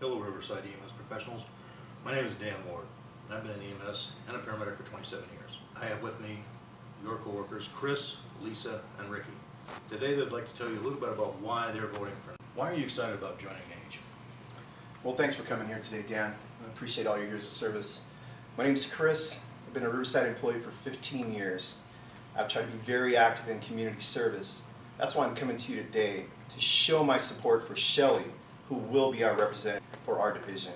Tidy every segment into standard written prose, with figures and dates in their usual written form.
Hello Riverside EMS professionals. My name is Dan Ward, and I've been in EMS and a paramedic for 27 years. I have with me your coworkers Chris, Lisa, and Ricky. Today they'd like to tell you a little bit about why they're voting for. Why are you excited about joining NAGE? Well, thanks for coming here today, Dan. I appreciate all your years of service. My name's Chris. I've been a Riverside employee for 15 years. I've tried to be very active in community service. That's why I'm coming to you today to show my support for Shelly, who will be our representative for our division.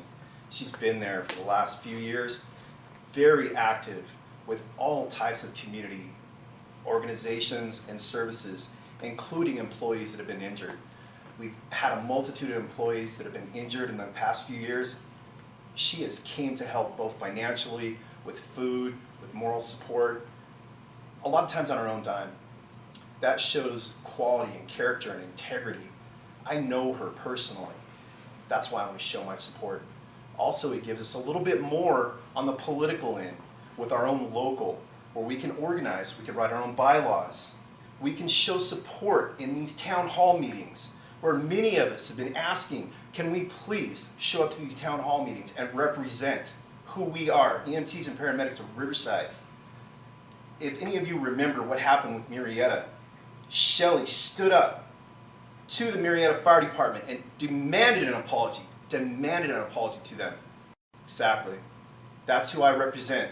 She's been there for the last few years, very active with all types of community organizations and services, including employees that have been injured. We've had a multitude of employees that have been injured in the past few years. She has came to help both financially, with food, with moral support, a lot of times on her own dime. That shows quality and character and integrity. I know her personally. That's why I want to show my support. Also, it gives us a little bit more on the political end with our own local, where we can organize, we can write our own bylaws. We can show support in these town hall meetings, where many of us have been asking, can we please show up to these town hall meetings and represent who we are, EMTs and paramedics of Riverside. If any of you remember what happened with Marietta, Shelly stood up to the Marietta Fire Department and demanded an apology to them. Exactly. That's who I represent.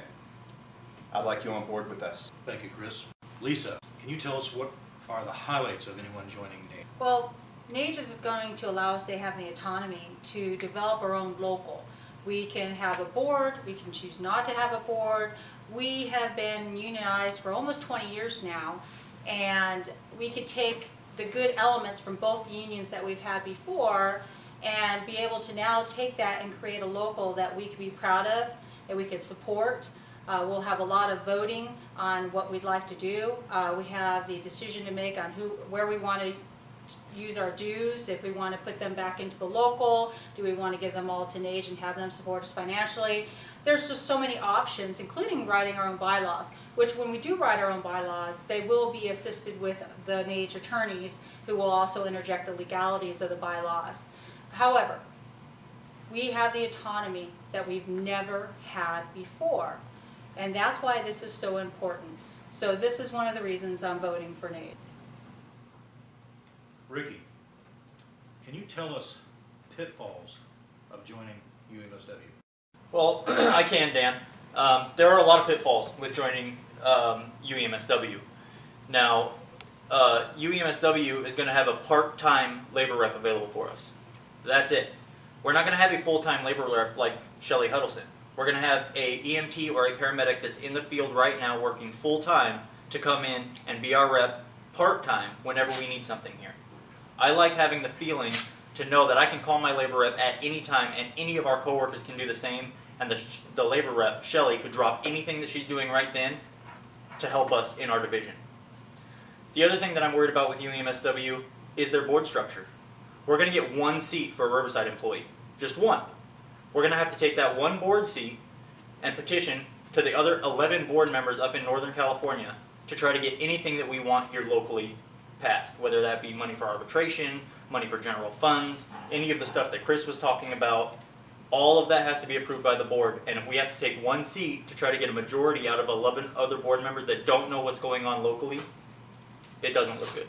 I'd like you on board with us. Thank you, Chris. Lisa, can you tell us what are the highlights of anyone joining NAGE? Well, NAGE is going to allow us to have the autonomy to develop our own local. We can have a board, we can choose not to have a board. We have been unionized for almost 20 years now, and we could take the good elements from both unions that we've had before and be able to now take that and create a local that we can be proud of, that we can support. We'll have a lot of voting on what we'd like to do. We have the decision to make on where we want to use our dues, if we want to put them back into the local, do we want to give them all to NAGE and have them support us financially. There's just so many options, including writing our own bylaws, which when we do write our own bylaws, they will be assisted with the NAGE attorneys who will also interject the legalities of the bylaws. However, we have the autonomy that we've never had before, and that's why this is so important. So this is one of the reasons I'm voting for NAGE. Ricky, can you tell us pitfalls of joining UMSW? Well, I can, Dan. There are a lot of pitfalls with joining UMSW. Now, UMSW is going to have a part-time labor rep available for us. That's it. We're not going to have a full-time labor rep like Shelly Huddleston. We're going to have a EMT or a paramedic that's in the field right now working full-time to come in and be our rep part-time whenever we need something here. I like having the feeling to know that I can call my labor rep at any time and any of our coworkers can do the same, and the labor rep, Shelly, could drop anything that she's doing right then to help us in our division. The other thing that I'm worried about with UMSW is their board structure. We're going to get one seat for a Riverside employee, just one. We're going to have to take that one board seat and petition to the other 11 board members up in Northern California to try to get anything that we want here locally passed, whether that be money for arbitration, money for general funds, any of the stuff that Chris was talking about. All of that has to be approved by the board, and if we have to take one seat to try to get a majority out of 11 other board members that don't know what's going on locally, it doesn't look good.